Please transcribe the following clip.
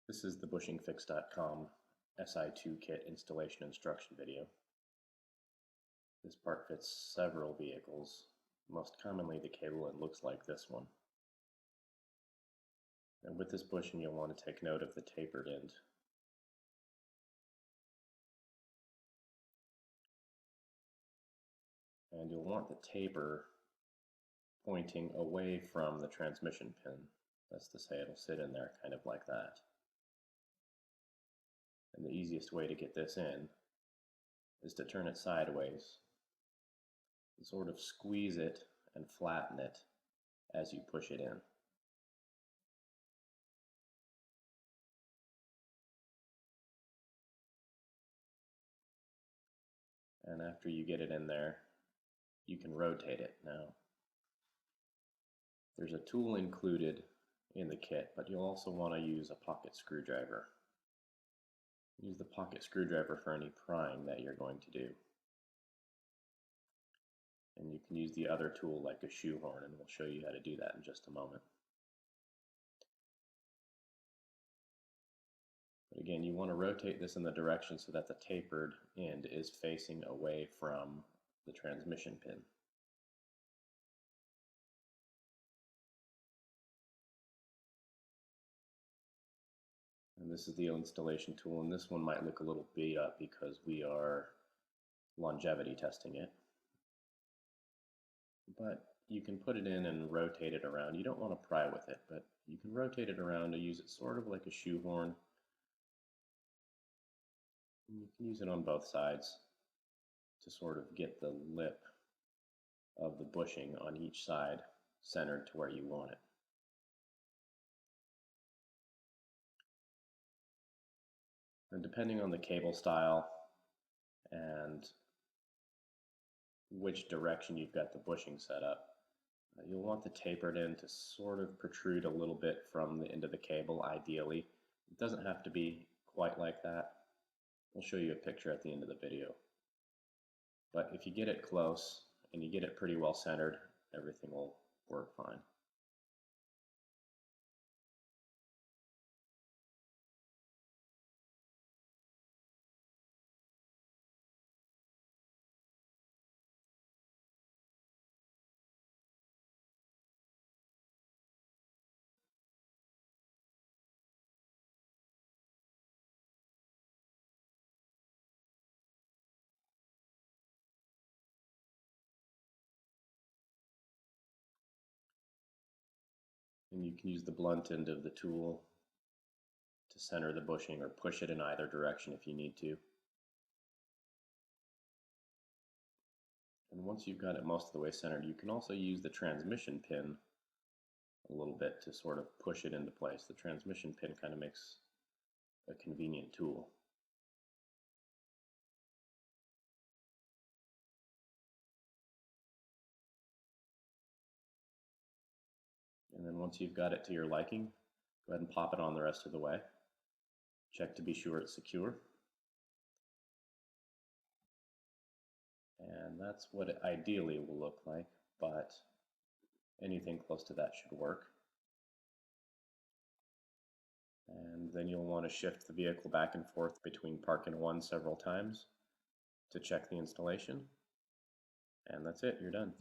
This is the bushingfix.com SI2Kit installation instruction video. This part fits several vehicles. Most commonly the cable end looks like this one. And with this bushing you'll want to take note of the tapered end. And you'll want the taper pointing away from the transmission pin. That's to say it'll sit in there kind of like that. And the easiest way to get this in is to turn it sideways and sort of squeeze it and flatten it as you push it in. And after you get it in there, you can rotate it. Now, there's a tool included in the kit, but you'll also want to use a pocket screwdriver. Use the pocket screwdriver for any prying that you're going to do. And you can use the other tool like a shoehorn, and we'll show you how to do that in just a moment. But again, you want to rotate this in the direction so that the tapered end is facing away from the transmission pin. And this is the installation tool, and this one might look a little beat up because we are longevity testing it. But you can put it in and rotate it around. You don't want to pry with it, but you can rotate it around to use it sort of like a shoehorn. And you can use it on both sides to sort of get the lip of the bushing on each side centered to where you want it. And depending on the cable style and which direction you've got the bushing set up, you'll want the tapered end to sort of protrude a little bit from the end of the cable, ideally. It doesn't have to be quite like that. We'll show you a picture at the end of the video. But if you get it close and you get it pretty well centered, everything will work fine. And you can use the blunt end of the tool to center the bushing or push it in either direction if you need to. And once you've got it most of the way centered, you can also use the transmission pin a little bit to sort of push it into place. The transmission pin kind of makes a convenient tool. And then once you've got it to your liking, go ahead and pop it on the rest of the way. Check to be sure it's secure. And that's what it ideally will look like, but anything close to that should work. And then you'll want to shift the vehicle back and forth between park and one several times to check the installation. And that's it, you're done.